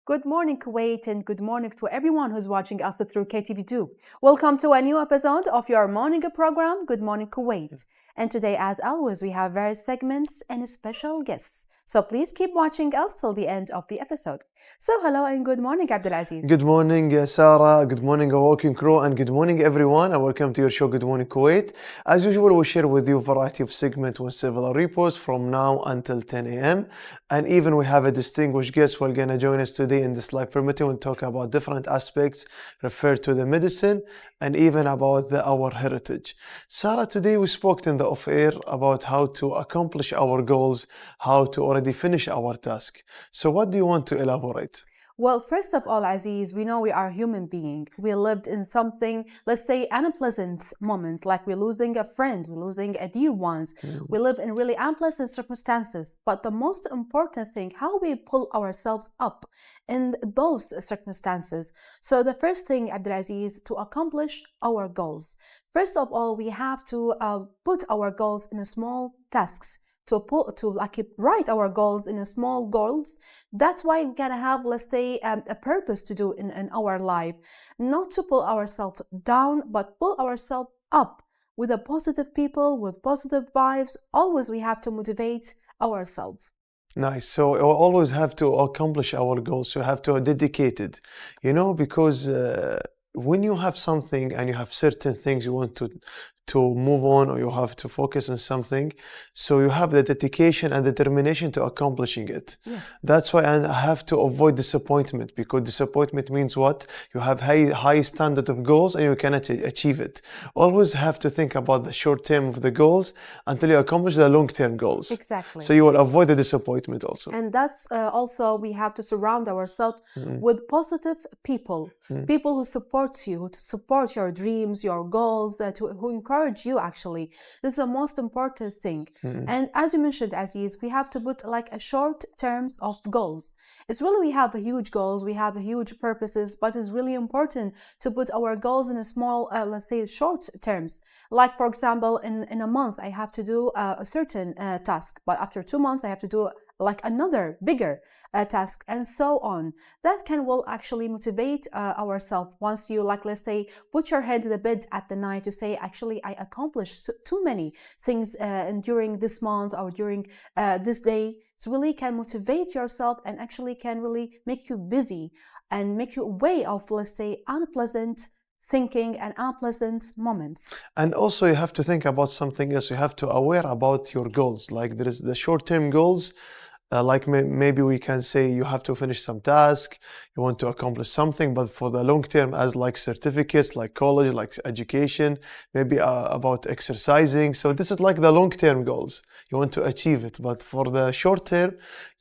Good morning, Kuwait, and good morning to everyone who's watching us through KTV2. Welcome to a new episode of your morning program, Good Morning Kuwait. And today, as always, we have various segments and special guests. So please keep watching us till the end of the episode. So hello and good morning, Abdulaziz. Good morning, Sarah. Good morning, our working crew, and good morning, everyone. And welcome to your show, Good Morning Kuwait. As usual, we share with you a variety of segments with several reports from now until 10 a.m. And even we have a distinguished guest who are going to join us today in this live permitting and talk about different aspects referred to the medicine and even about our heritage. Sarah, today we spoke in the off-air about how to accomplish our goals, how to already finish our task. So what do you want to elaborate? Well, first of all, Aziz, we know we are human being. We lived in something, let's say, unpleasant moment, like we're losing a friend, we're losing a dear ones. We live in really unpleasant circumstances. But the most important thing, how we pull ourselves up in those circumstances. So the first thing, Abdulaziz, to accomplish our goals. First of all, we have to put our goals in small tasks. To write our goals in small goals. That's why we gotta have, let's say, a purpose to do in our life, not to pull ourselves down, but pull ourselves up with a positive people, with positive vibes. Always we have to motivate ourselves. Nice. So we always have to accomplish our goals. You have to dedicate it, because when you have something and you have certain things you want to move on, or you have to focus on something, so you have the dedication and determination to accomplishing it. Yeah. That's why I have to avoid disappointment, because disappointment means what? You have high standard of goals and you cannot achieve it. Always have to think about the short term of the goals until you accomplish the long term goals. Exactly. So you will avoid the disappointment also. And that's also we have to surround ourselves with positive people, people who support you, who support your dreams, your goals, who encourage you actually. This is the most important thing. And as you mentioned, Aziz, we have to put like a short terms of goals. It's really, we have huge goals, we have huge purposes, but it's really important to put our goals in a small, let's say, short terms. Like, for example, in a month, I have to do a certain task, but after 2 months, I have to do like another bigger task, and so on. That will actually motivate ourselves. Once you, like, let's say, put your head in the bed at the night to say, actually, I accomplished too many things during this month or during this day. It really can motivate yourself and actually can really make you busy and make you away of, let's say, unpleasant thinking and unpleasant moments. And also you have to think about something else. You have to aware about your goals. Like there is the short-term goals. Like maybe we can say you have to finish some task, you want to accomplish something, but for the long term, as like certificates, like college, like education, maybe about exercising. So this is like the long term goals. You want to achieve it, but for the short term,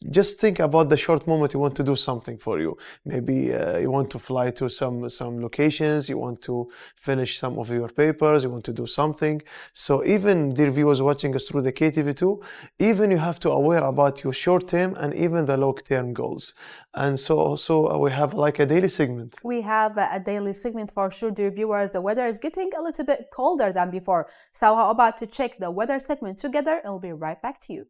just think about the short moment you want to do something for you. Maybe you want to fly to some locations, you want to finish some of your papers, you want to do something. So even dear viewers watching us through the KTV2, even you have to aware about your short term and even the long term goals. And so we have like a daily segment. We have a daily segment for sure, dear viewers. The weather is getting a little bit colder than before. So how about to check the weather segment together? I'll be right back to you.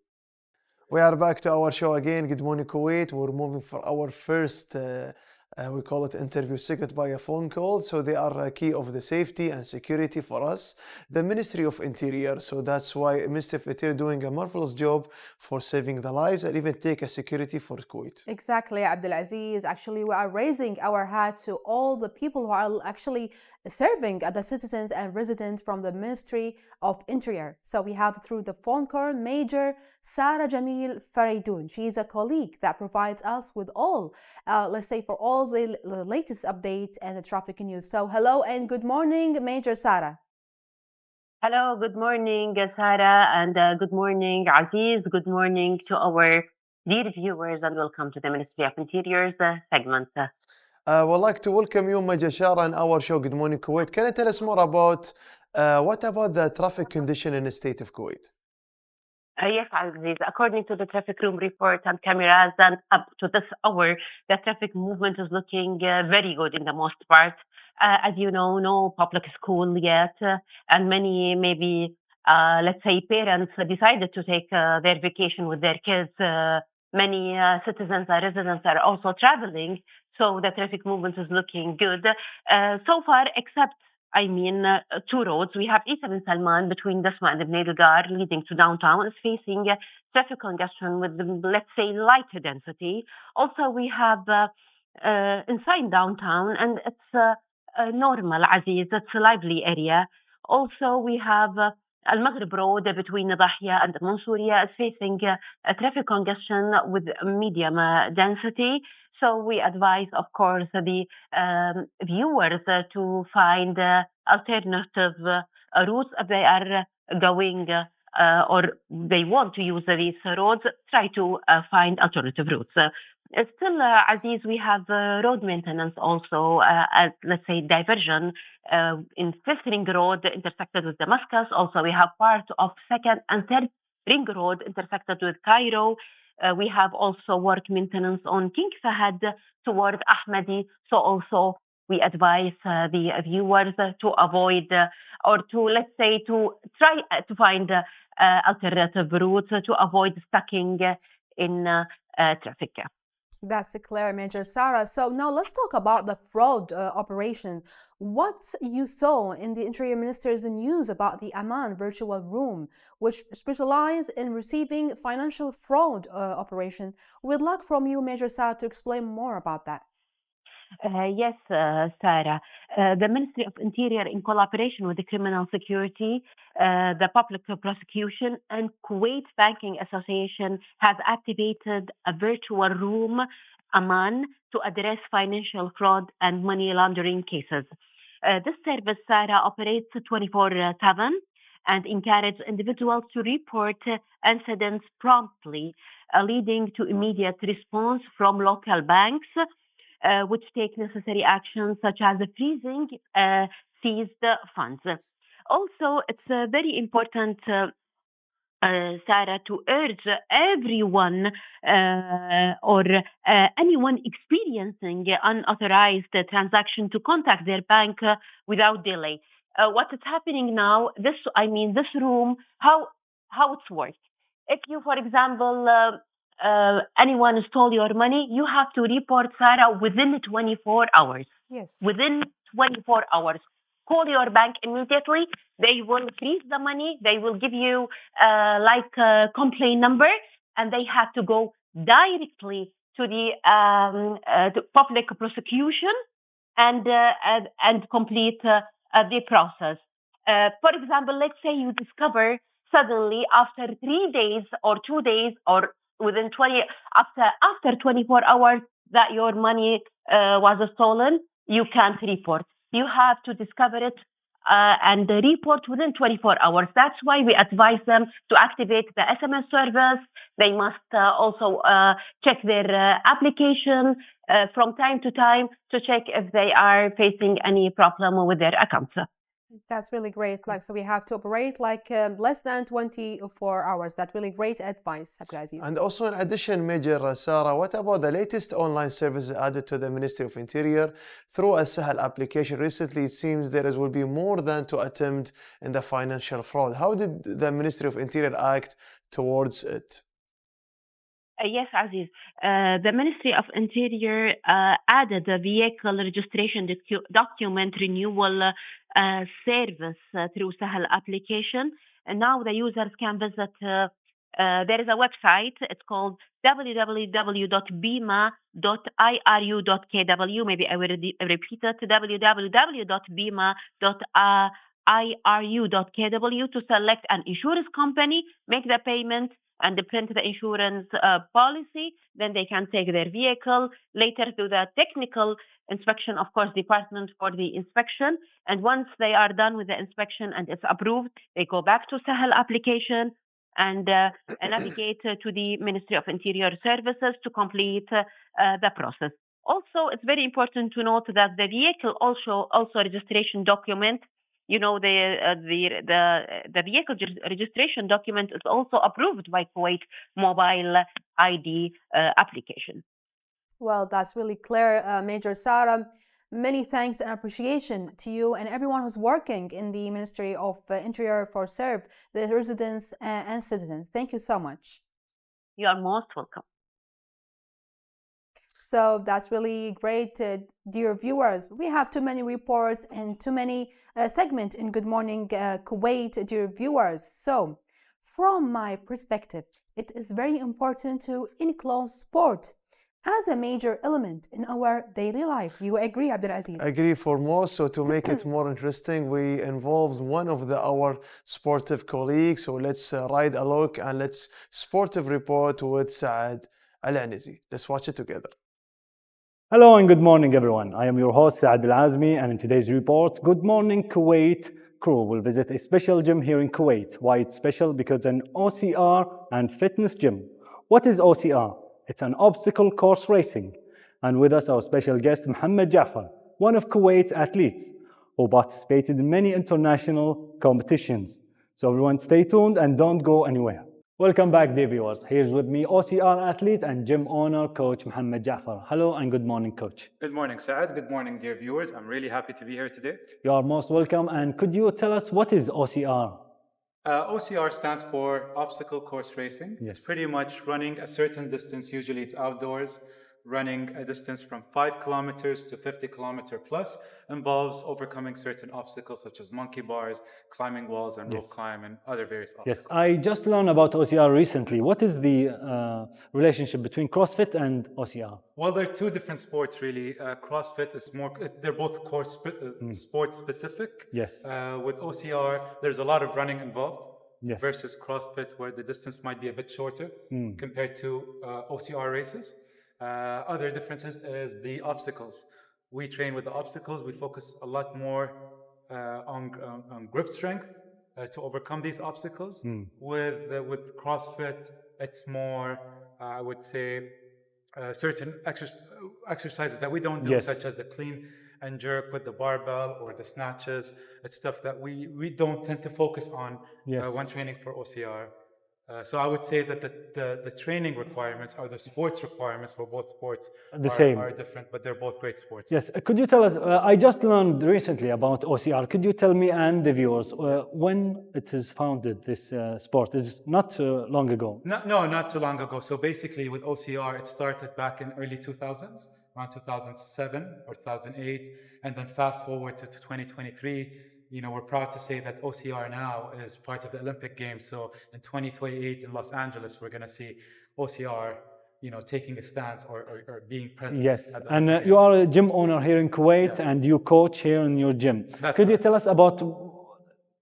We are back to our show again. Good morning, Kuwait. We're moving for our first, we call it interview segment by a phone call. So they are a key of the safety and security for us, the Ministry of Interior. So that's why Ministry of Interior doing a marvelous job for saving the lives and even take a security for Kuwait. Exactly, Abdulaziz. Actually, we are raising our hat to all the people who are actually serving the citizens and residents from the Ministry of Interior. So we have through the phone call Major Sara Jamil Faridun. She is a colleague that provides us with all, let's say, for all the latest updates and the traffic news. So hello and good morning, Major Sara. Hello, good morning, Sarah, and good morning, Aziz. Good morning to our dear viewers, and welcome to the Ministry of Interior's segment. We'd like to welcome you, Major Sara, on our show, Good Morning Kuwait. Can you tell us more about what about the traffic condition in the state of Kuwait? Yes, Aziz. According to the traffic room report and cameras, and up to this hour, the traffic movement is looking very good in the most part. As you know, no public school yet, and many maybe, let's say, parents decided to take their vacation with their kids many citizens and residents are also traveling, so the traffic movement is looking good. So far, except two roads. We have Isa bin Salman between Dasma and Ibn Gar leading to downtown is facing traffic congestion with, let's say, lighter density. Also, we have inside downtown, and it's normal, Aziz. It's a lively area. Also, we have Al-Maghrib Road between Dahya and Mansouriya is facing a traffic congestion with medium density. So we advise, of course, the viewers to find alternative routes if they are going or they want to use these roads. Try to find alternative routes. Still, Aziz, we have road maintenance also, as let's say diversion in Fifth Ring Road intersected with Damascus. Also, we have part of Second and Third Ring Road intersected with Cairo. We have also work maintenance on King Fahad toward Ahmadi. So also we advise the viewers to avoid or to, let's say, to try to find alternative routes to avoid stucking in traffic. That's clear, Major Sarah. So now let's talk about the fraud operation. What you saw in the Interior Minister's news about the Aman virtual room, which specialize in receiving financial fraud operation. We'd like from you, Major Sarah, to explain more about that. Yes, Sarah. The Ministry of Interior, in collaboration with the Criminal Security, the Public Prosecution, and Kuwait Banking Association, has activated a virtual room, Aman, to address financial fraud and money laundering cases. This service, Sarah, operates 24/7 and encourages individuals to report incidents promptly, leading to immediate response from local banks. Which take necessary actions such as freezing seized funds. Also, it's very important, Sarah, to urge everyone or anyone experiencing unauthorized transaction to contact their bank without delay. What is happening now? This room, how it's works. If you, for example, anyone stole your money, you have to report, Sarah, within 24 hours. Yes. Within 24 hours. Call your bank immediately. They will freeze the money. They will give you a complaint number, and they have to go directly to the public prosecution and complete the process. For example, let's say you discover suddenly after 3 days or 2 days or within after 24 hours that your money was stolen, you can't report. You have to discover it and report within 24 hours. That's why we advise them to activate the SMS service. They must also check their application from time to time to check if they are facing any problem with their accounts. That's really great. So we have to operate less than 24 hours. That's really great advice, Abdulaziz. And also, in addition, Major Sarah, what about the latest online services added to the Ministry of Interior through a Sahel application? Recently, it seems there will be more than 2 attempts in the financial fraud. How did the Ministry of Interior act towards it? Yes, Aziz. The Ministry of Interior added a vehicle registration document renewal service through Sahel application. And now the users can visit, there is a website, it's called www.bima.iru.kw. Maybe I will repeat it, www.bima.iru.kw, to select an insurance company, make the payment, and print the insurance policy. Then they can take their vehicle, later do the technical inspection, of course, department for the inspection. And once they are done with the inspection and it's approved, they go back to Sahel application and navigate to the Ministry of Interior Services to complete the process. Also, it's very important to note that the vehicle also registration document, the vehicle registration document is also approved by Kuwait Mobile ID application. Well, that's really clear, Major Sarah. Many thanks and appreciation to you and everyone who's working in the Ministry of Interior for serve the residents and citizens. Thank you so much. You are most welcome. So that's really great, dear viewers. We have too many reports and too many segments in Good Morning Kuwait, dear viewers. So from my perspective, it is very important to include sport as a major element in our daily life. You agree, Abdulaziz? Agree for more. So to make it more interesting, we involved one of our sportive colleagues. So let's ride a look and let's sportive report with Saad Al-Anizi. Let's watch it together. Hello and good morning, everyone. I am your host, Saad Al-Azmi, and in today's report, Good Morning Kuwait crew will visit a special gym here in Kuwait. Why it's special? Because an OCR and fitness gym. What is OCR? It's an obstacle course racing. And with us, our special guest, Mohammed Jafar, one of Kuwait's athletes who participated in many international competitions. So everyone stay tuned and don't go anywhere. Welcome back, dear viewers. Here's with me OCR athlete and gym owner, Coach Mohammed Jafar. Hello and good morning, Coach. Good morning, Saad. Good morning, dear viewers. I'm really happy to be here today. You are most welcome. And could you tell us what is OCR? OCR stands for Obstacle Course Racing. Yes. It's pretty much running a certain distance. Usually it's outdoors. Running a distance from 5 kilometers to 50 kilometer plus involves overcoming certain obstacles such as monkey bars, climbing walls, and rope climb, and other various obstacles. Yes, I just learned about OCR recently. What is the relationship between CrossFit and OCR? Well, they're two different sports, really. CrossFit is more, they're both sport specific. Yes. With OCR, there's a lot of running involved. Yes. Versus CrossFit, where the distance might be a bit shorter compared to OCR races. Other differences is the obstacles. We train with the obstacles. We focus a lot more on grip strength to overcome these obstacles. With CrossFit, it's more, I would say, certain exercises that we don't do, such as the clean and jerk with the barbell or the snatches. It's stuff that we don't tend to focus on when training for OCR. So I would say that the training requirements or the sports requirements for both sports are different, but they're both great sports. Yes. Could you tell us, I just learned recently about OCR. Could you tell me and the viewers when it is founded, this sport? Is not long ago? No, not too long ago. So basically with OCR, it started back in early 2000s, around 2007 or 2008. And then fast forward to 2023, we're proud to say that OCR now is part of the Olympic Games. So in 2028 in Los Angeles, we're going to see OCR, taking a stance or being present. Yes, and you are a gym owner here in Kuwait and you coach here in your gym. Could you tell us about,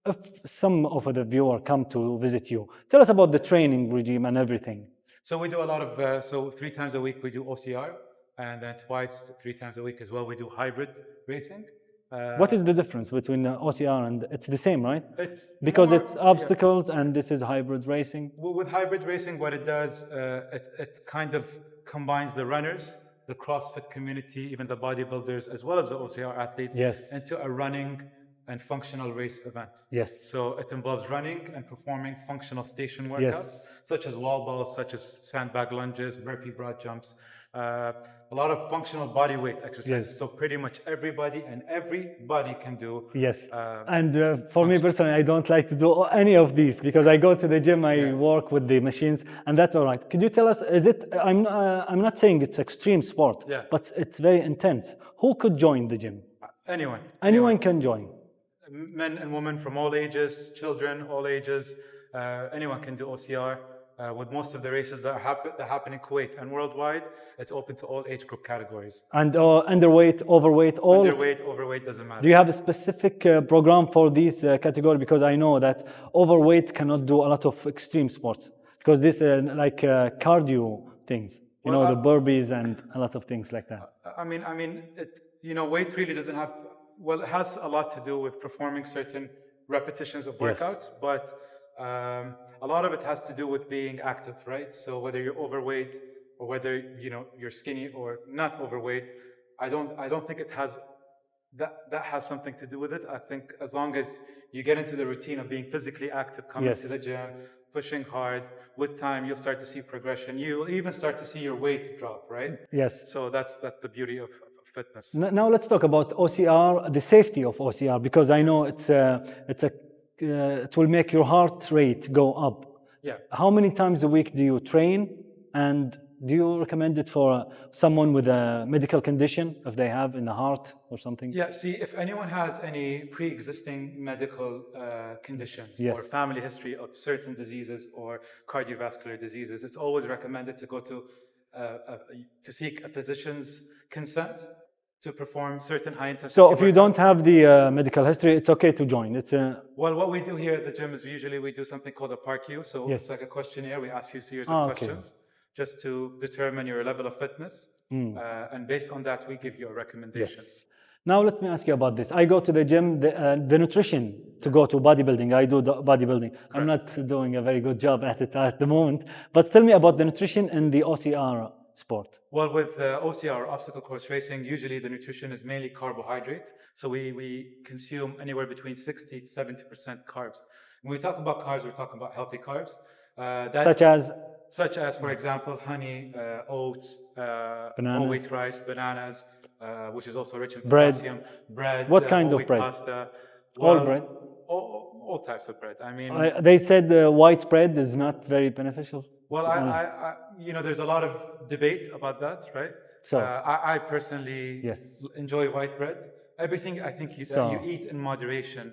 if some of the viewers come to visit you, tell us about the training regime and everything. So we do a lot of, so 3 times a week we do OCR, and then 3 times a week as well we do hybrid racing. What is the difference between OCR and it's the same, right? It's it's obstacles and this is hybrid racing. With hybrid racing, what it does, it kind of combines the runners, the CrossFit community, even the bodybuilders, as well as the OCR athletes, into a running and functional race event. Yes. So it involves running and performing functional station workouts, such as wall balls, such as sandbag lunges, burpee broad jumps. A lot of functional body weight exercises. So pretty much everybody can do. Yes. And for me personally, I don't like to do any of these because I go to the gym, I work with the machines, and that's all right. Could you tell us, is it, I'm not saying it's extreme sport, but it's very intense. Who could join the gym? Anyone. Anyone can join. Men and women from all ages, children, all ages, anyone can do OCR. With most of the races that happen in Kuwait and worldwide, it's open to all age group categories. And underweight, overweight, all? Overweight doesn't matter. Do you have a specific program for these category? Because I know that overweight cannot do a lot of extreme sports. Because this like cardio things, the burpees and a lot of things like that. I mean, weight really doesn't have, it has a lot to do with performing certain repetitions of workouts, but a lot of it has to do with being active, right? So whether you're overweight or whether you're skinny or not overweight, I don't think it has that has something to do with it. I think as long as you get into the routine of being physically active, coming to the gym, pushing hard, with time you'll start to see progression. You'll even start to see your weight drop, right? Yes. So that's the beauty of fitness. Now let's talk about OCR, the safety of OCR, because I know it will make your heart rate go up. Yeah. How many times a week do you train? And Do you recommend it for someone with a medical condition, if they have in the heart or something? Yeah, see, if anyone has any pre-existing medical conditions Yes. or family history of certain diseases or cardiovascular diseases, it's always recommended to go to seek a physician's consent to perform certain high-intensity So if you don't workouts. have the medical history, it's okay to join. It's Well, what we do here at the gym is usually we do something called a PARQ. So Yes. it's like a questionnaire. We ask you a series of okay. questions just to determine your level of fitness. And based on that, we give you a recommendation. Yes. Now let me ask you about this. I go to the gym, the nutrition to go to bodybuilding. I do bodybuilding. I'm not doing a very good job at it at the moment. But tell me about the nutrition in the OCR sport. Well, with OCR, obstacle course racing, usually the nutrition is mainly carbohydrate. So we consume anywhere between 60 to 70% carbs. When we talk about carbs, we're talking about healthy carbs. Such as, for example, honey, oats, Bananas. whole wheat rice, bananas, which is also rich in Bread. potassium. Bread. What kind whole of wheat bread? Pasta. All bread? All types of bread. I mean, They said white bread is not very beneficial. well, there's a lot of debate about that, right? So- I personally Yes. enjoy white bread. Everything I think that you eat in moderation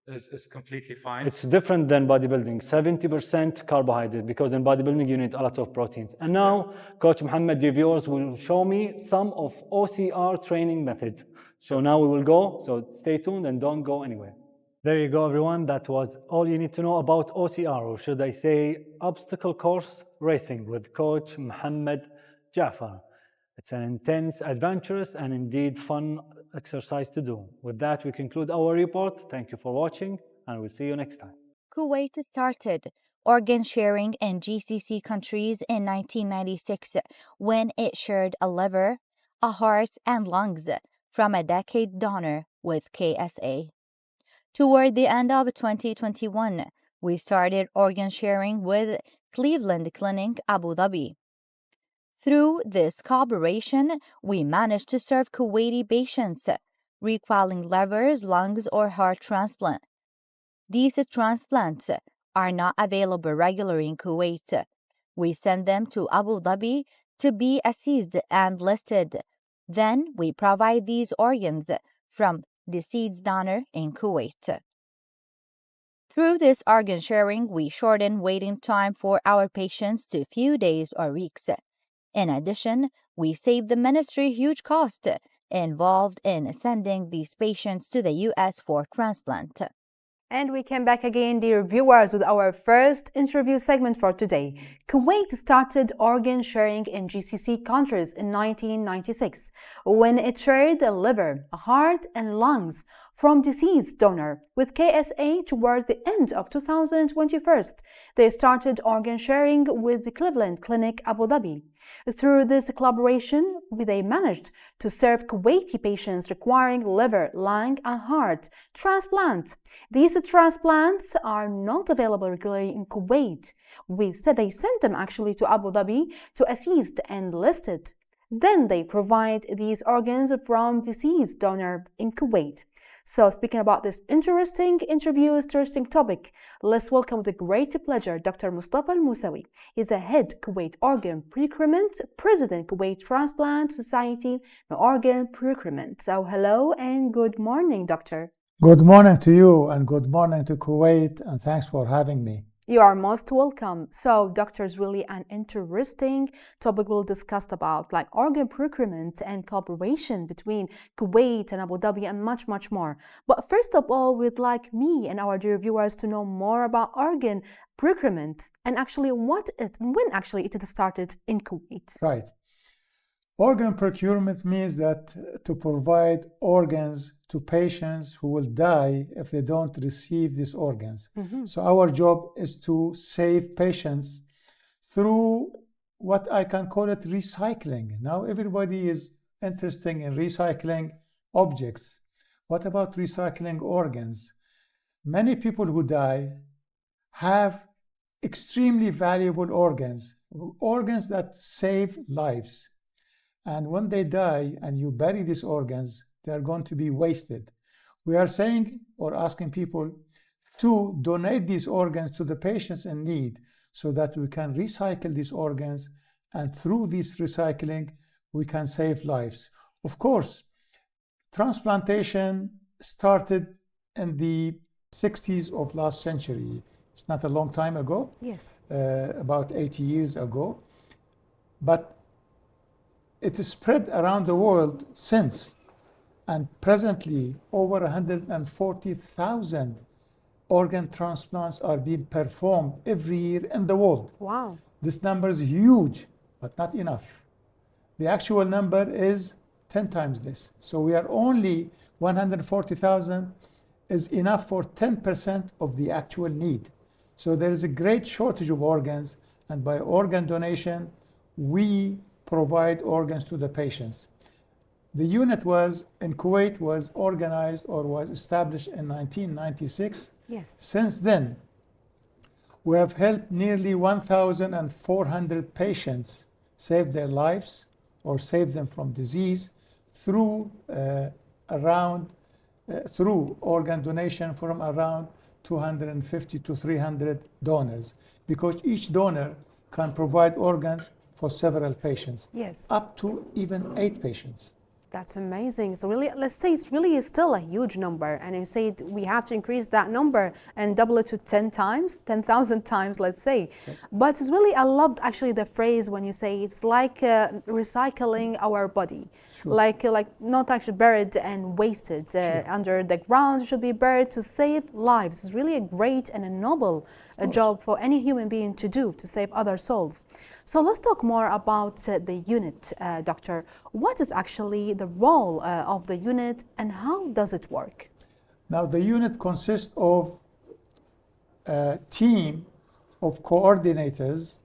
is completely fine. It's different than bodybuilding. 70% carbohydrate, because in bodybuilding you need a lot of proteins. And now Coach Mohammed, the viewers, will show me some of OCR training methods. So now we will go. So stay tuned and don't go anywhere. There you go, everyone. That was all you need to know about OCR, or should I say obstacle course racing, with Coach Mohammed Jafar. It's an intense, adventurous, and indeed fun exercise to do. With that, we conclude our report. Thank you for watching, and we'll see you next time. Kuwait started organ sharing in GCC countries in 1996 when it shared a liver, a heart, and lungs from a decade donor with KSA. Toward the end of 2021, we started organ sharing with Cleveland Clinic Abu Dhabi. Through this collaboration, we managed to serve Kuwaiti patients requiring livers, lungs, or heart transplant. These transplants are not available regularly in Kuwait. We send them to Abu Dhabi to be assessed and listed. Then we provide these organs from deceased donor in Kuwait. Through this organ sharing, we shorten waiting time for our patients to few days or weeks. In addition, we save the ministry huge cost involved in sending these patients to the US for transplant. And we came back again, dear viewers, with our first interview segment for today. Kuwait started organ sharing in GCC countries in 1996 when it shared a liver, a heart, and lungs from deceased donor. With KSA towards the end of 2021, they started organ sharing with the Cleveland Clinic Abu Dhabi. Through this collaboration, they managed to serve Kuwaiti patients requiring liver, lung, and heart transplant. These transplants are not available regularly in Kuwait. They sent them actually to Abu Dhabi to assess and listed. Then they provide these organs from deceased donor in Kuwait. So speaking about this interesting topic, let's welcome with a great pleasure Dr. Mustafa Al-Musawi. He's a head Kuwait organ procurement, president Kuwait Transplant Society organ procurement. So hello and good morning, doctor. Good morning to you and good morning to Kuwait, and thanks for having me. You are most welcome. So, doctor, is really an interesting topic we'll discuss about, like organ procurement and cooperation between Kuwait and Abu Dhabi and much, much more. But first of all, we'd like me and our dear viewers to know more about organ procurement and actually when it started in Kuwait. Right. Organ procurement means that to provide organs to patients who will die if they don't receive these organs. So our job is to save patients through what I can call it recycling. Now everybody is interested in recycling objects. What about recycling organs? Many people who die have extremely valuable organs that save lives. And when they die and you bury these organs, they are going to be wasted. We are saying or asking people to donate these organs to the patients in need so that we can recycle these organs and through this recycling, we can save lives. Of course, transplantation started in the 60s of last century. It's not a long time ago. Yes. About 80 years ago. But it is spread around the world since. And presently, over 140,000 organ transplants are being performed every year in the world. Wow. This number is huge, but not enough. The actual number is 10 times this. So we are only 140,000 is enough for 10% of the actual need. So there is a great shortage of organs, and by organ donation, we provide organs to the patients. The unit in Kuwait was organized or was established in 1996. Yes. Since then, we have helped nearly 1,400 patients save their lives or save them from disease through through organ donation from around 250 to 300 donors, because each donor can provide organs for several patients. Yes. Up to even 8 patients. That's amazing. So really, let's say it's really still a huge number, and you say we have to increase that number and double it to 10 times, 10,000 times, let's say. Okay. But it's really, I loved actually the phrase when you say it's like recycling our body. Sure. Like not actually buried and wasted under the ground. It should be buried to save lives. It's really a great and a noble job for any human being to do, to save other souls. So let's talk more about the unit, Doctor. What is actually the role of the unit, and how does it work? Now, the unit consists of a team of coordinators.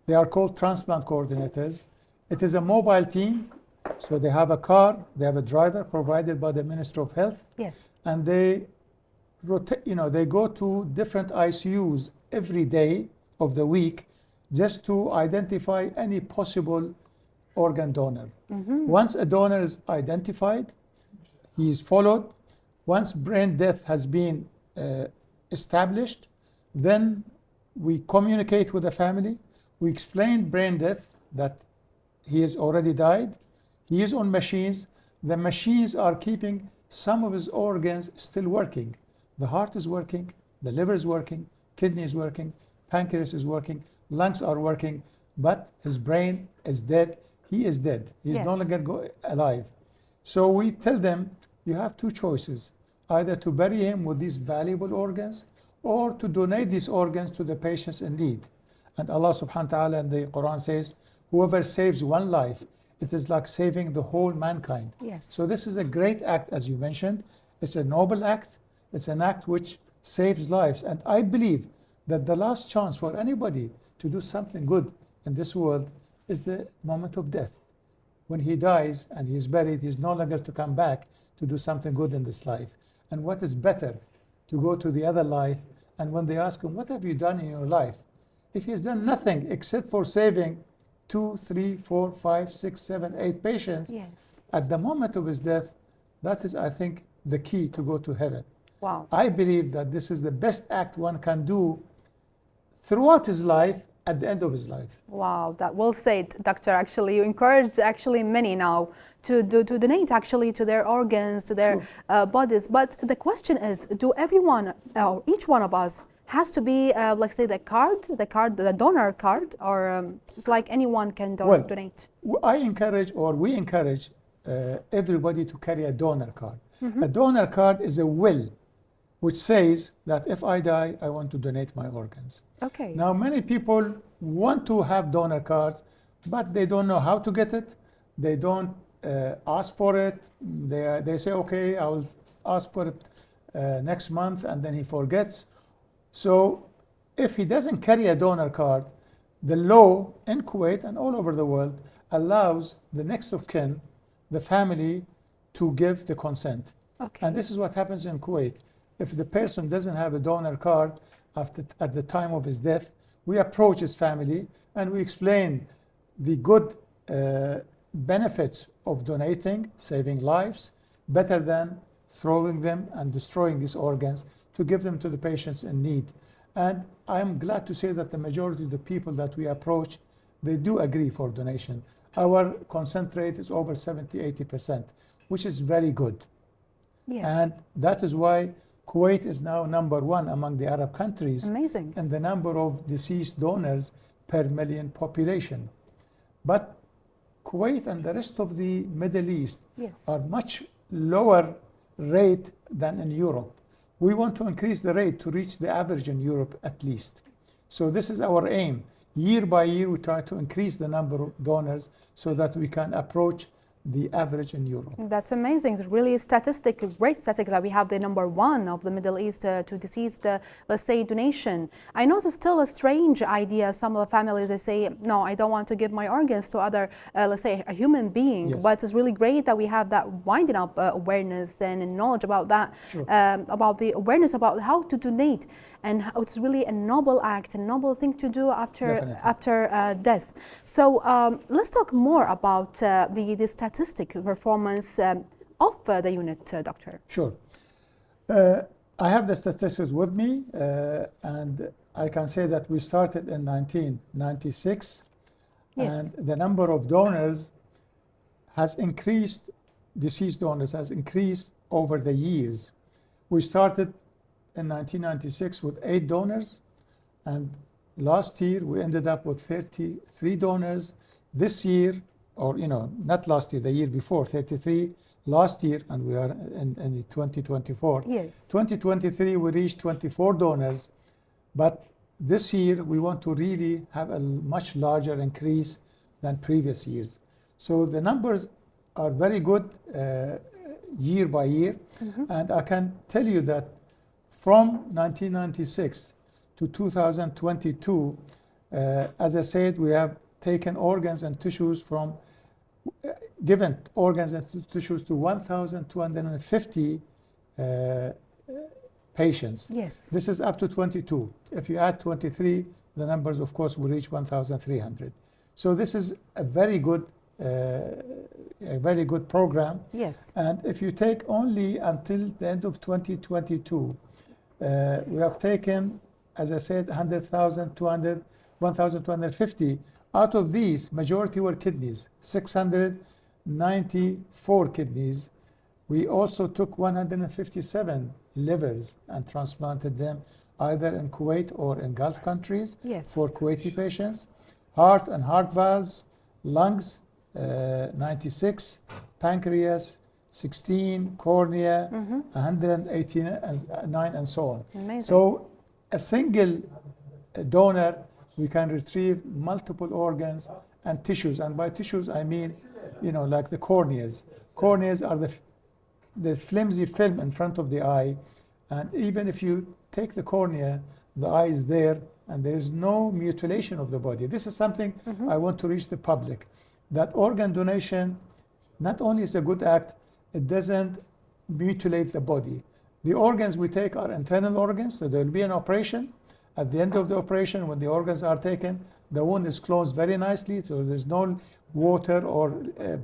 They are called transplant coordinators. It is a mobile team, so they have a car, they have a driver provided by the Ministry of Health. Yes. And they they go to different ICUs every day of the week just to identify any possible organ donor. Mm-hmm. Once a donor is identified, he is followed. Once brain death has been established, then we communicate with the family. We explain brain death, that he has already died. He is on machines. The machines are keeping some of his organs still working. The heart is working, the liver is working, kidney is working, pancreas is working, lungs are working, but his brain is dead. He is dead. He is no longer alive. So we tell them, you have 2 choices, either to bury him with these valuable organs or to donate these organs to the patients in need. And Allah subhanahu wa ta'ala in the Quran says, whoever saves one life, it is like saving the whole mankind. Yes. So this is a great act, as you mentioned. It's a noble act. It's an act which saves lives. And I believe that the last chance for anybody to do something good in this world is the moment of death. When he dies and he is buried, he's no longer to come back to do something good in this life. And what is better to go to the other life, and when they ask him, what have you done in your life? If he has done nothing except for saving 2, 3, 4, 5, 6, 7, 8 patients, Yes. at the moment of his death, that is, I think, the key to go to heaven. Wow. I believe that this is the best act one can do throughout his life, at the end of his life. Wow, that well said, Doctor. Actually, you encourage many now to donate actually to their organs, to their bodies. But the question is, do everyone, or each one of us, has to be, like say, the donor card, or it's like anyone can donate? We encourage everybody to carry a donor card. Mm-hmm. A donor card is a will which says that if I die, I want to donate my organs. Okay. Now, many people want to have donor cards, but they don't know how to get it. They don't ask for it. They say, okay, I will ask for it next month, and then he forgets. So if he doesn't carry a donor card, the law in Kuwait and all over the world allows the next of kin, the family, to give the consent. Okay. And this is what happens in Kuwait. If the person doesn't have a donor card at the time of his death, we approach his family and we explain the good benefits of donating, saving lives, better than throwing them and destroying these organs, to give them to the patients in need. And I'm glad to say that the majority of the people that we approach, they do agree for donation. Our consent rate is over 70-80%, which is very good. Yes. And that is why Kuwait is now #1 among the Arab countries. Amazing. And the number of deceased donors per million population. But Kuwait and the rest of the Middle East Yes. are much lower rate than in Europe. We want to increase the rate to reach the average in Europe at least. So this is our aim. Year by year, we try to increase the number of donors so that we can approach the average in Europe. That's amazing. It's really a great statistic that we have the #1 of the Middle East to deceased, let's say, donation. I know it's still a strange idea. Some of the families, they say, no, I don't want to give my organs to other, let's say, a human being. Yes. But it's really great that we have that winding up awareness and knowledge about that, Sure. about the awareness about how to donate. And how it's really a noble act, a noble thing to do after death. So let's talk more about the statistic performance of the unit, Doctor. Sure. I have the statistics with me, and I can say that we started in 1996, Yes. and the number of donors has increased, deceased donors has increased over the years. We started in 1996 with 8 donors, and last year we ended up with 33 donors. This year, or not last year, the year before, 33 last year, and we are in 2024. Yes. 2023 we reached 24 donors, but this year we want to really have a much larger increase than previous years. So the numbers are very good year by year, and I can tell you that from 1996 to 2022, as I said, we have taken organs and tissues from, given organs and tissues to 1,250 patients. Yes. This is up to 22. If you add 23, the numbers, of course, will reach 1,300. So this is a very good program. Yes. And if you take only until the end of 2022, we have taken, as I said, 1,250. Out of these, majority were kidneys, 694 kidneys. We also took 157 livers and transplanted them either in Kuwait or in Gulf countries. Yes. For Kuwaiti patients. Heart and heart valves, lungs, 96, pancreas, 16, cornea, 189, and so on. Amazing. So a single donor, we can retrieve multiple organs and tissues. And by tissues, I mean, like the corneas. Corneas are the flimsy film in front of the eye. And even if you take the cornea, the eye is there, and there is no mutilation of the body. This is something I want to reach the public. That organ donation not only is a good act, it doesn't mutilate the body. The organs we take are internal organs, so there will be an operation. At the end of the operation, when the organs are taken, the wound is closed very nicely, so there's no water or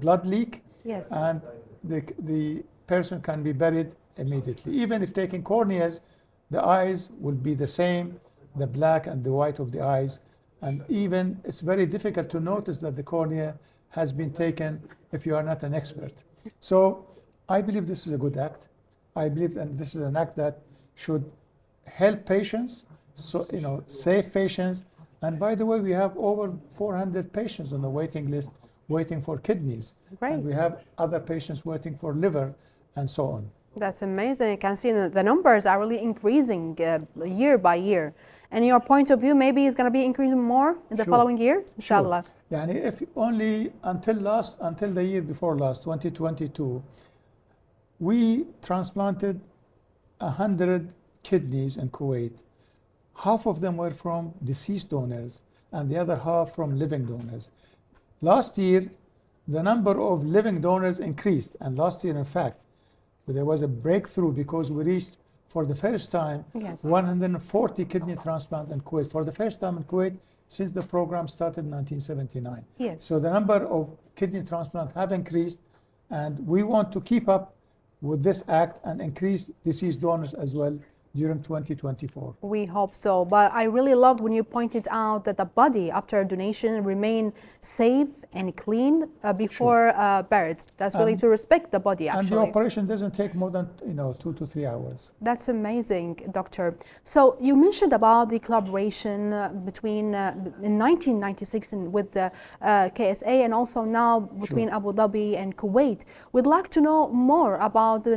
blood leak. Yes. And the person can be buried immediately. Even if taking corneas, the eyes will be the same, the black and the white of the eyes. And even it's very difficult to notice that the cornea has been taken if you are not an expert. So I believe this is a good act. I believe that this is an act that should help patients, so save patients. And by the way, we have over 400 patients on the waiting list waiting for kidneys. Great. And we have other patients waiting for liver and so on. That's amazing. You can see the numbers are really increasing year by year. And in your point of view, maybe it's going to be increasing more in the following year, inshallah. Sure. Yani if only until the year before last, 2022, we transplanted 100 kidneys in Kuwait. Half of them were from deceased donors and the other half from living donors. Last year, the number of living donors increased, and last year, in fact, there was a breakthrough because we reached, for the first time, 140 kidney transplants in Kuwait. For the first time in Kuwait since the program started in 1979. Yes. So the number of kidney transplants have increased, and we want to keep up with this act and increase deceased donors as well during 2024. We hope so. But I really loved when you pointed out that the body after donation remain safe and clean before buried. That's really to respect the body, actually. And the operation doesn't take more than 2 to 3 hours. That's amazing, Doctor. So you mentioned about the collaboration between in 1996 with the KSA and also now between Abu Dhabi and Kuwait. We'd like to know more about the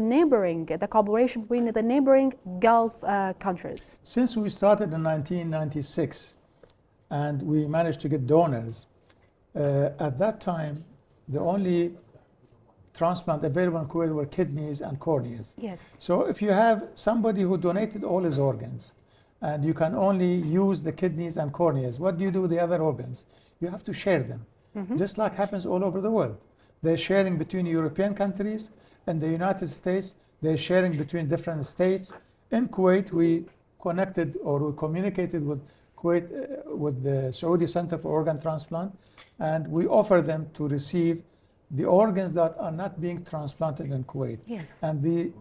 collaboration between the neighboring Gulf countries. Since we started in 1996 and we managed to get donors, at that time the only transplant available in Kuwait were kidneys and corneas. Yes. So if you have somebody who donated all his organs and you can only use the kidneys and corneas, what do you do with the other organs? You have to share them, just like happens all over the world. They're sharing between European countries and the United States. They're sharing between different states. In Kuwait, we connected or we communicated with Kuwait, with the Saudi Center for Organ Transplant, and we offer them to receive the organs that are not being transplanted in Kuwait. Yes. And the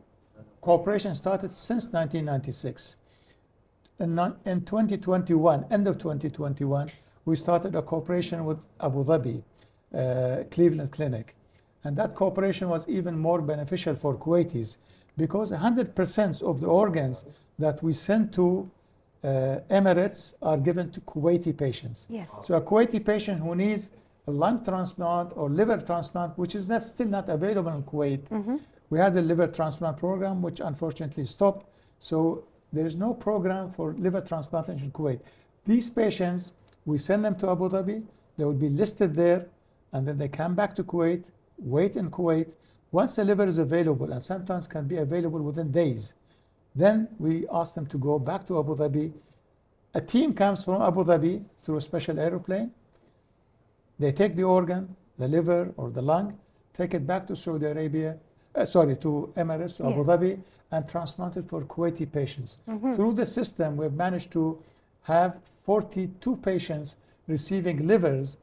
cooperation started since 1996. In 2021, end of 2021, we started a cooperation with Abu Dhabi, Cleveland Clinic. And that cooperation was even more beneficial for Kuwaitis because 100% of the organs that we send to Emirates are given to Kuwaiti patients. Yes. So a Kuwaiti patient who needs a lung transplant or liver transplant, which is still not available in Kuwait. We had the liver transplant program, which unfortunately stopped. So there is no program for liver transplantation in Kuwait. These patients, we send them to Abu Dhabi, they will be listed there, and then they come back to Kuwait, wait in Kuwait. Once the liver is available, and sometimes can be available within days, then we ask them to go back to Abu Dhabi. A team comes from Abu Dhabi through a special aeroplane. They take the organ, the liver or the lung, take it back to Saudi Arabia, to Emirates, to Abu Dhabi, and transplant it for Kuwaiti patients. Through the system, we've managed to have 42 patients receiving livers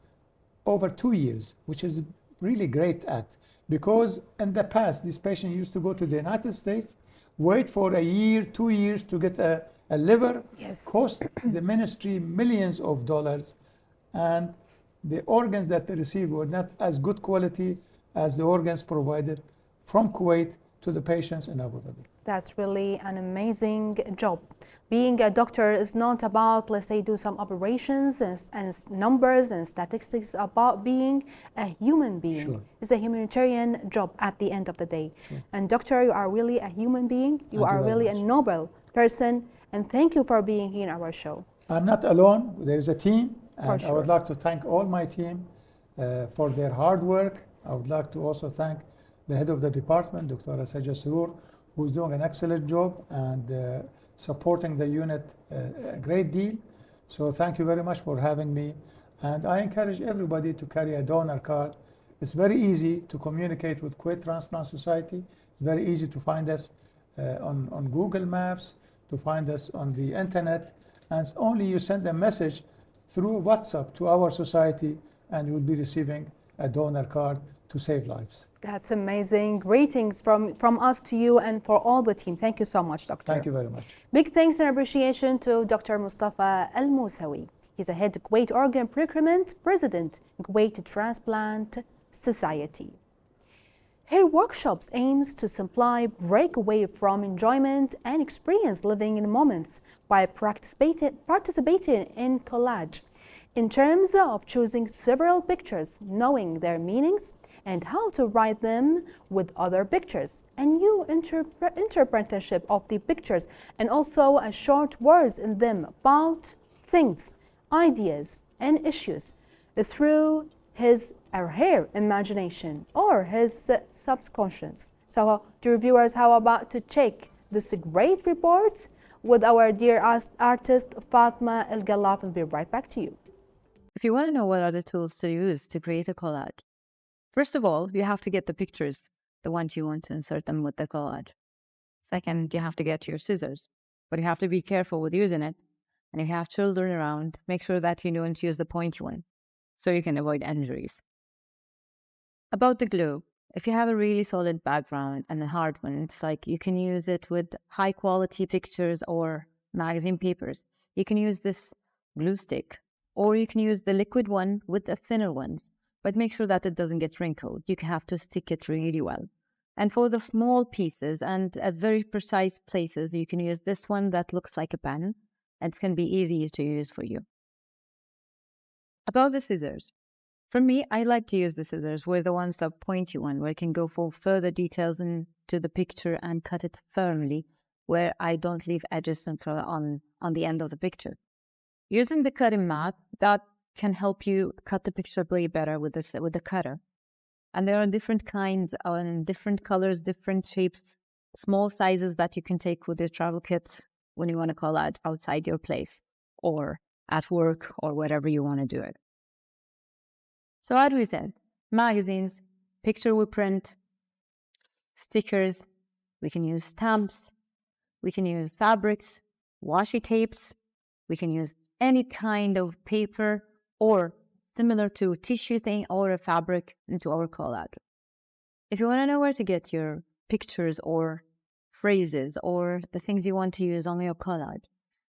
over 2 years, which is a really great act. Because in the past, these patients used to go to the United States, wait for a year, 2 years to get a liver, cost the ministry millions of dollars, and the organs that they received were not as good quality as the organs provided from Kuwait to the patients in Abu Dhabi. That's really an amazing job. Being a doctor is not about, let's say, do some operations and numbers and statistics, about being a human being. Sure. It's a humanitarian job at the end of the day. Sure. And doctor, you are really a human being. You Thank are you very really much. a noble person. And thank you for being here in our show. I'm not alone. There's a team. And For I would sure. like to thank all my team for their hard work. I would like to also thank the head of the department, Dr. Sajja Surur, who's doing an excellent job and supporting the unit a great deal. So thank you very much for having me. And I encourage everybody to carry a donor card. It's very easy to communicate with Kuwait Transplant Society. It's very easy to find us on Google Maps, to find us on the internet. And it's only you send a message through WhatsApp to our society and you'll be receiving a donor card to save lives. That's amazing. Greetings from us to you and for all the team. Thank you so much, Doctor. Thank you very much. Big thanks and appreciation to Dr. Mustafa Al Musawi. He's a head Kuwait Organ Procurement President, Kuwait Transplant Society. Her workshops aims to simply break away from enjoyment and experience living in moments by participating in collage in terms of choosing several pictures, knowing their meanings, and how to write them with other pictures, and new interpretation of the pictures, and also a short words in them about things, ideas, and issues through his or her imagination or his subconscious. So, dear viewers, how about to check this great report with our dear artist Fatma El Gallaf. We'll be right back to you. If you want to know what are the tools to use to create a collage, first of all, you have to get the pictures, the ones you want to insert them with the collage. Second, you have to get your scissors, but you have to be careful with using it. And if you have children around, make sure that you don't use the pointy one so you can avoid injuries. About the glue, If you have a really solid background and a hard one, it's like you can use it with high quality pictures or magazine papers. You can use this glue stick, or you can use the liquid one with the thinner ones, but make sure that it doesn't get wrinkled. You have to stick it really well. And for the small pieces and at very precise places, you can use this one that looks like a pen, and it's going to be easy to use for you. About the scissors. For me, I like to use the scissors where the ones that pointy one, where I can go for further details into the picture and cut it firmly, where I don't leave edges on the end of the picture. Using the cutting mat, that can help you cut the picture way better with the cutter. And there are different kinds and different colors, different shapes, small sizes that you can take with your travel kits when you want to collage outside your place or at work or wherever you want to do it. So as we said, magazines, picture we print, stickers, we can use stamps, we can use fabrics, washi tapes, we can use any kind of paper or similar to tissue thing or a fabric into our collage. If you want to know where to get your pictures or phrases or the things you want to use on your collage,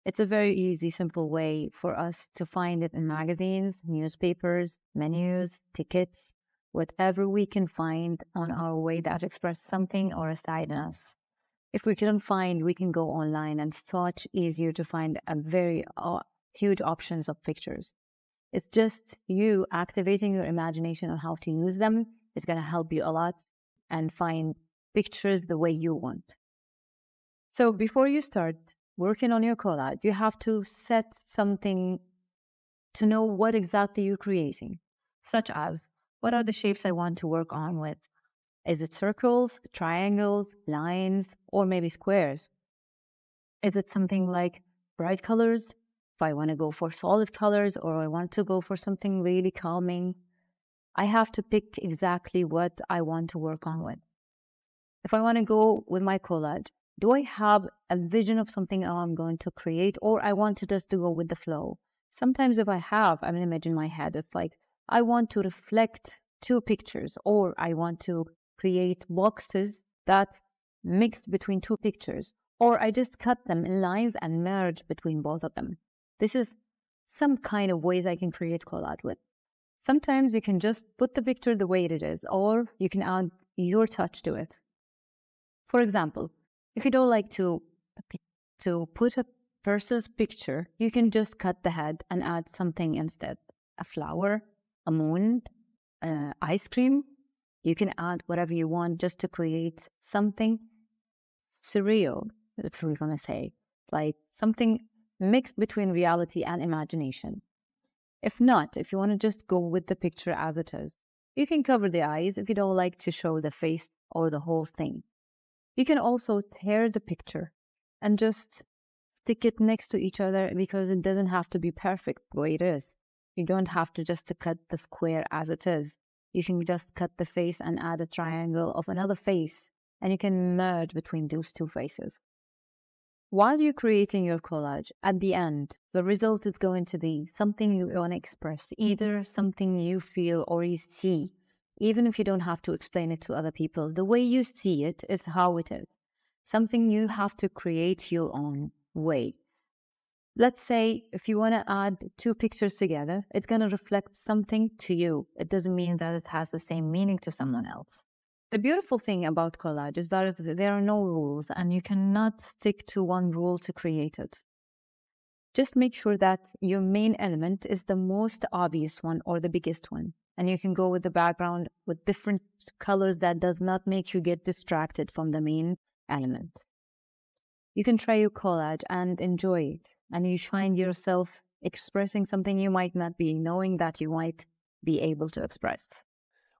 it's a very easy, simple way for us to find it in magazines, newspapers, menus, tickets, whatever we can find on our way that express something or a side in us. If we couldn't find, we can go online, and it's so much easier to find a very huge options of pictures. It's just you activating your imagination on how to use them. It's going to help you a lot and find pictures the way you want. So before you start working on your collage, you have to set something to know what exactly you're creating, such as what are the shapes I want to work on with? Is it circles, triangles, lines, or maybe squares? Is it something like bright colors? If I want to go for solid colors or I want to go for something really calming, I have to pick exactly what I want to work on with. If I want to go with my collage, do I have a vision of something I'm going to create, or I want to just go with the flow? Sometimes if I have an image in my head, it's like I want to reflect two pictures, or I want to create boxes that mixed between two pictures, or I just cut them in lines and merge between both of them. This is some kind of ways I can create collage with. Sometimes you can just put the picture the way it is, or you can add your touch to it. For example, if you don't like to put a person's picture, you can just cut the head and add something instead. A flower, a moon, ice cream. You can add whatever you want just to create something surreal, if we're going to say, like something mixed between reality and imagination. If not, if you want to just go with the picture as it is, you can cover the eyes if you don't like to show the face or the whole thing. You can also tear the picture and just stick it next to each other, because it doesn't have to be perfect the way it is. You don't have to just cut the square as it is. You can just cut the face and add a triangle of another face, and you can merge between those two faces. While you're creating your collage, at the end, the result is going to be something you want to express, either something you feel or you see. Even if you don't have to explain it to other people, the way you see it is how it is. Something you have to create your own way. Let's say if you want to add two pictures together, it's going to reflect something to you. It doesn't mean that it has the same meaning to someone else. The beautiful thing about collage is that there are no rules, and you cannot stick to one rule to create it. Just make sure that your main element is the most obvious one or the biggest one. And you can go with the background with different colors that does not make you get distracted from the main element. You can try your collage and enjoy it. And you find yourself expressing something you might not be knowing that you might be able to express.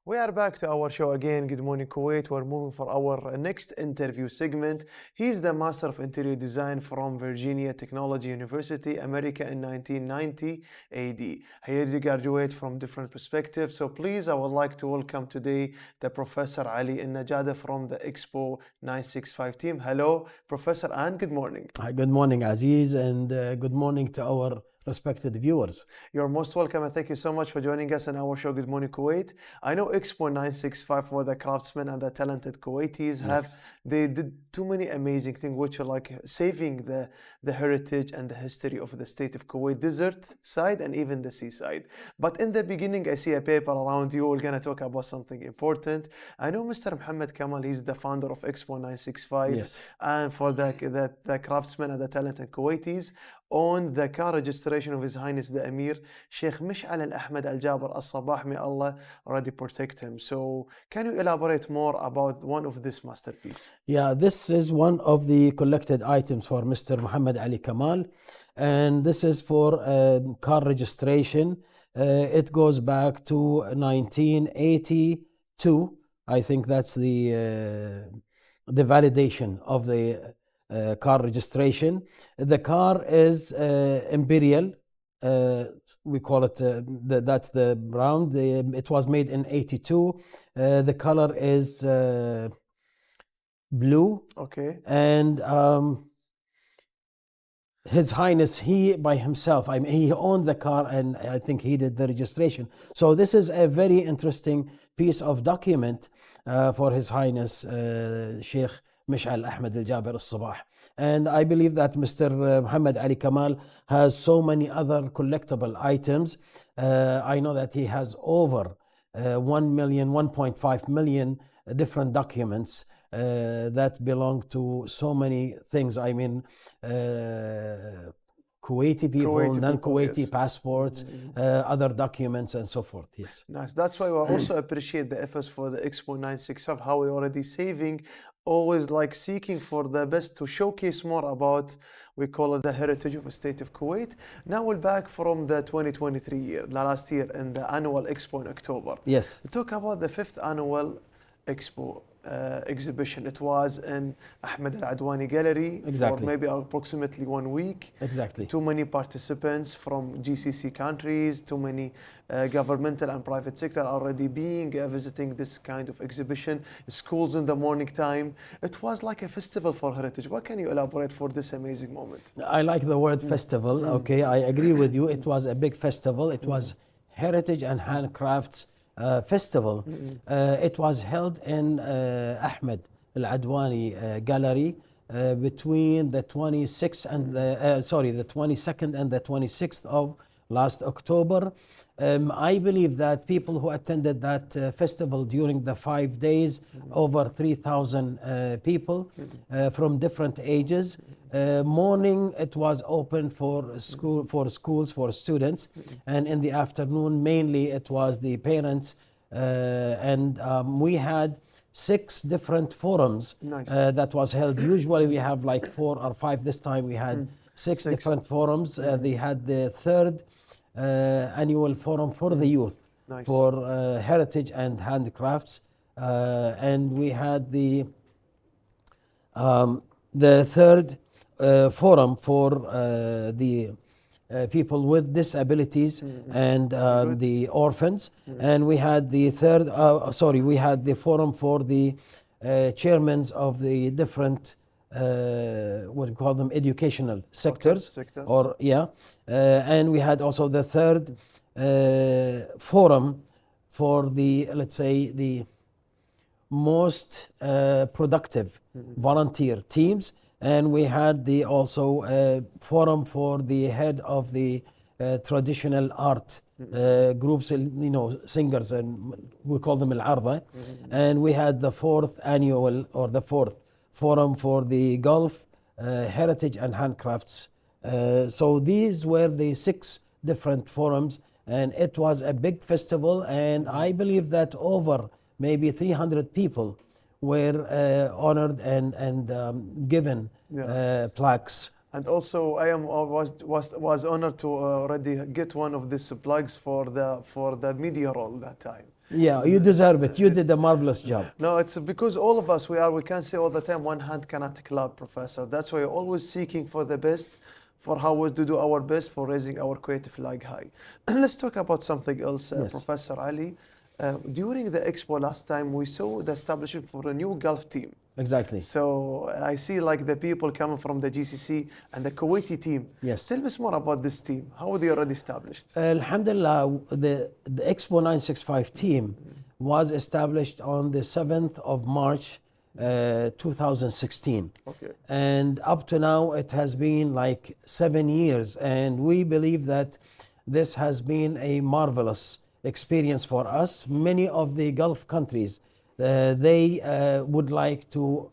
We are back to our show again. Good morning, Kuwait. We're moving for our next interview segment. He's the Master of Interior Design from Virginia Technology University, America in 1990 AD. Here you graduate from different perspectives. So please, I would like to welcome today the Professor Ali Najada from the Expo 965 team. Hello, Professor, and good morning. Good morning, Aziz, and good morning to our respected viewers. You're most welcome, and thank you so much for joining us on our show, Good Morning Kuwait. I know Expo 965 for the craftsmen and the talented Kuwaitis they did too many amazing things, which are like saving the heritage and the history of the state of Kuwait, desert side and even the seaside. But in the beginning, I see a paper around you. We're going to talk about something important. I know Mr. Muhammad Kamal, he's the founder of Expo 965. Yes. And for the craftsmen and the talented Kuwaitis, on the car registration of His Highness the Emir, Sheikh Mish'al Al-Ahmed Al-Jaber Al-Sabah, may Allah already protect him. So can you elaborate more about one of this masterpiece? Yeah, this is one of the collected items for Mr. Muhammad Ali Kamal, and this is for car registration. It goes back to 1982. I think that's the validation of the car registration. The car is Imperial. We call it, that's the round. It was made in 82. The color is blue. Okay. And His Highness, he by himself, he owned the car, and I think he did the registration. So this is a very interesting piece of document for His Highness Sheikh Mish'al Ahmed Al-Jaber Al-Sabah. And I believe that Mr. Muhammad Ali Kamal has so many other collectible items. I know that he has over 1.5 million different documents that belong to so many things. I mean, Kuwaiti people, non-Kuwaiti yes. passports, other documents, and so forth. Yes. Nice. That's why we also appreciate the efforts for the Expo 965, how we're already saving, always like seeking for the best to showcase more about, we call it the heritage of the state of Kuwait. Now we're back from the 2023 year, last year, in the annual Expo in October. Yes. We'll talk about the 5th annual Expo exhibition. It was in Ahmed Al-Adwani Gallery for maybe approximately 1 week. Exactly. Too many participants from GCC countries, too many governmental and private sector already being visiting this kind of exhibition. Schools in the morning time. It was like a festival for heritage. What can you elaborate for this amazing moment? I like the word festival. Okay, I agree with you. It was a big festival. It was heritage and handcrafts festival. It was held in Ahmed Al-Adwani Gallery between the 26th and the 22nd and the 26th of last October. I believe that people who attended that festival during the 5 days, over 3,000 people from different ages. Morning it was open for schools, for students, and in the afternoon mainly it was the parents, and we had 6 different forums that was held. Usually we have like 4 or 5. This time we had 6 different forums. They had the 3rd annual forum for the youth, for heritage and handicrafts, and we had the 3rd forum for the people with disabilities and the orphans, and we had the we had the forum for the chairmen of the different what we call them, educational sectors. And we had also the 3rd forum for the, let's say, the most productive volunteer teams, and we had the also forum for the head of the traditional art groups, singers, and we call them al-arba. And we had the 4th annual, or the 4th forum for the Gulf heritage and handcrafts. So these were the 6 different forums, and it was a big festival, and I believe that over maybe 300 people were honored and given plaques. And also, I was honored to already get one of these plugs for the media role that time. Yeah, you deserve it. You did a marvelous job. No, it's because all of us, we can say all the time, one hand cannot clap, Professor. That's why we're always seeking for the best, for how we to do our best for raising our creative flag high. Let's talk about something else, Professor Ali. During the expo last time, we saw the establishment for a new Gulf team. Exactly. So I see like the people coming from the GCC and the Kuwaiti team. Yes. Tell us more about this team. How are they already established? Alhamdulillah, the Expo 965 team was established on the 7th of March 2016. Okay. And up to now, it has been like 7 years. And we believe that this has been a marvelous experience for us. Many of the Gulf countries, they would like to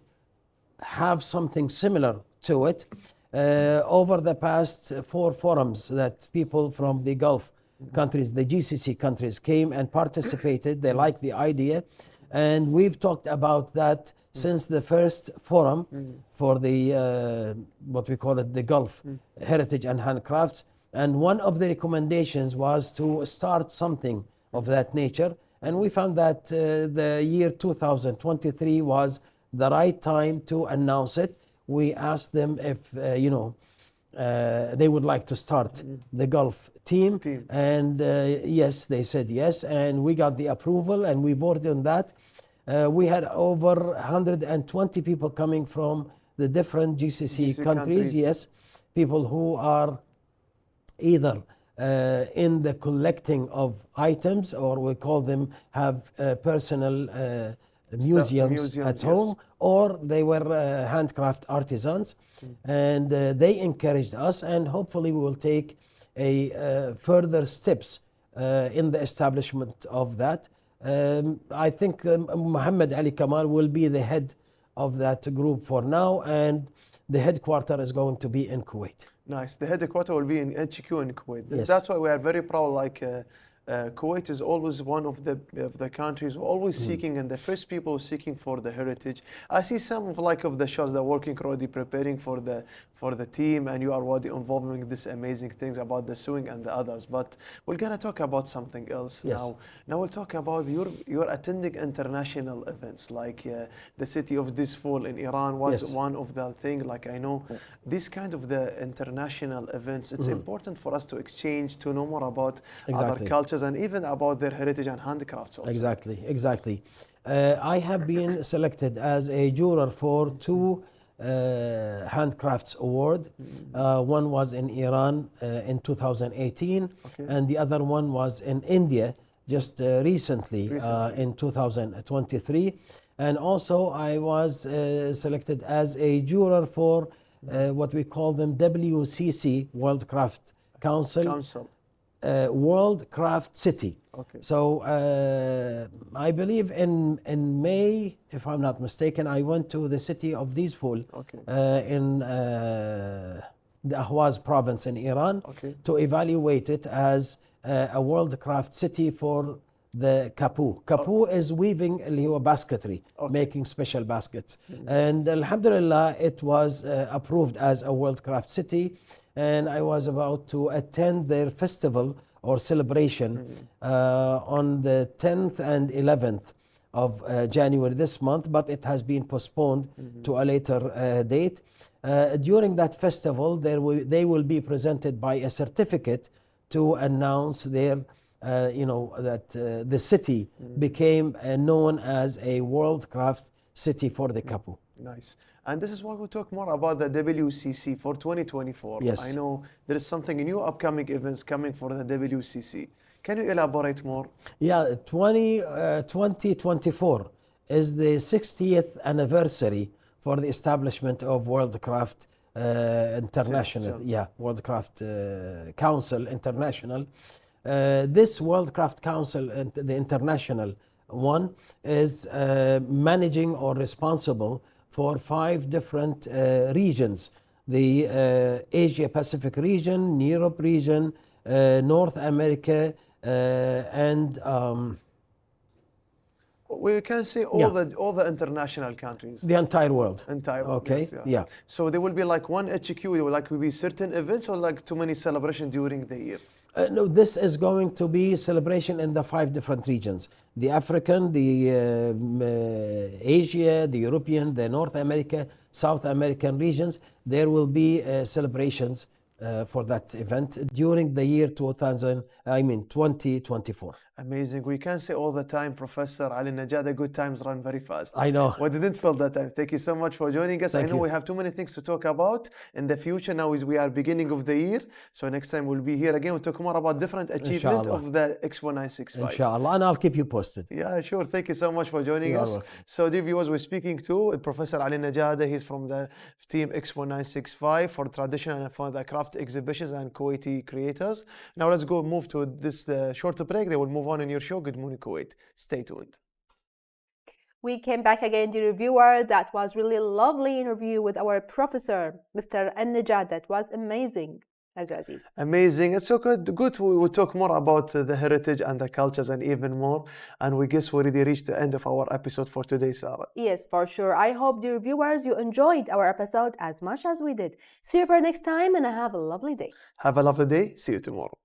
have something similar to it. Over the past 4 forums that people from the Gulf countries, the GCC countries, came and participated. They liked the idea. And we've talked about that since the first forum for the, what we call it, the Gulf Heritage and Handcrafts. And one of the recommendations was to start something of that nature. And we found that the year 2023 was the right time to announce it. We asked them if, they would like to start the Gulf team. And yes, they said yes. And we got the approval and we voted on that. We had over 120 people coming from the different GCC countries. Yes, people who are either in the collecting of items, or we call them have personal museums at home, or they were handcraft artisans. And they encouraged us, and hopefully we will take a further steps in the establishment of that. I think Muhammad Ali Kamal will be the head of that group for now, and the headquarter is going to be in Kuwait. Nice. The headquarter will be in HQ in Kuwait. Yes. That's why we are very proud. Like Kuwait is always one of the countries always seeking, and the first people seeking for the heritage. I see some of the shows that working already preparing for the team, and you are already involved in these amazing things about the sewing and the others. But we're gonna talk about something else now. Now we'll talk about you're attending international events, like the city of this fall in Iran was one of the things. Like I know this kind of the international events. It's important for us to exchange, to know more about other cultures, and even about their heritage and handicrafts also. Exactly. I have been selected as a juror for 2 handcrafts award. One was in Iran in 2018, and the other one was in India just recently. In 2023. And also I was selected as a juror for what we call them WCC, World Craft Council. World Craft City. So I believe in May, if I'm not mistaken, I went to the city of Dizful in the Ahwaz province in Iran to evaluate it as a World Craft City for the kapu. Kapu is weaving basketry, making special baskets. And Alhamdulillah, it was approved as a World Craft City. And I was about to attend their festival or celebration on the 10th and 11th of January this month, but it has been postponed to a later date. During that festival, they will be presented by a certificate to announce their, that the city became known as a World Craft City for the Kapu. Nice. And this is why we talk more about the WCC for 2024. Yes. I know there is something new upcoming events coming for the WCC. Can you elaborate more? Yeah, 2024 is the 60th anniversary for the establishment of World Craft International. World Craft Council International. This World Craft Council, the international one, is managing or responsible for 5 different regions: the Asia Pacific region, Europe region, North America, and we can say all the international countries. The entire world. Entire world. Okay. Yes, So there will be like one HQ, like will be certain events, or like too many celebrations during the year? No, this is going to be celebration in the 5 different regions: the African, the Asia, the European, the North America, South American regions. There will be celebrations for that event during the year 2024. Amazing. We can say all the time, Professor Ali Najad, good times run very fast. I know. We didn't feel that time. Thank you so much for joining us. Thank I know you. we have too many things to talk about in the future. Now is we are beginning of the year. So next time we'll be here again. We'll talk more about different achievement Inshallah. of the Expo 965. Inshallah. And I'll keep you posted. Yeah, sure. Thank you so much for joining You're us. welcome. So dear viewers, we're speaking to Professor Ali Najad. He's from the team Expo 965 for traditional and for the craft exhibitions and Kuwaiti creators. Now let's go move to this short break. They will move on in your show. Good morning, Kuwait. Stay tuned. We came back again, dear viewer. That was really lovely interview with our professor, Mr. Al-Najad. That was amazing, Aziz. Amazing. It's so good. Good. We will talk more about the heritage and the cultures and even more. And we guess we already reached the end of our episode for today, Sarah. Yes, for sure. I hope, dear viewers, you enjoyed our episode as much as we did. See you for next time and have a lovely day. Have a lovely day. See you tomorrow.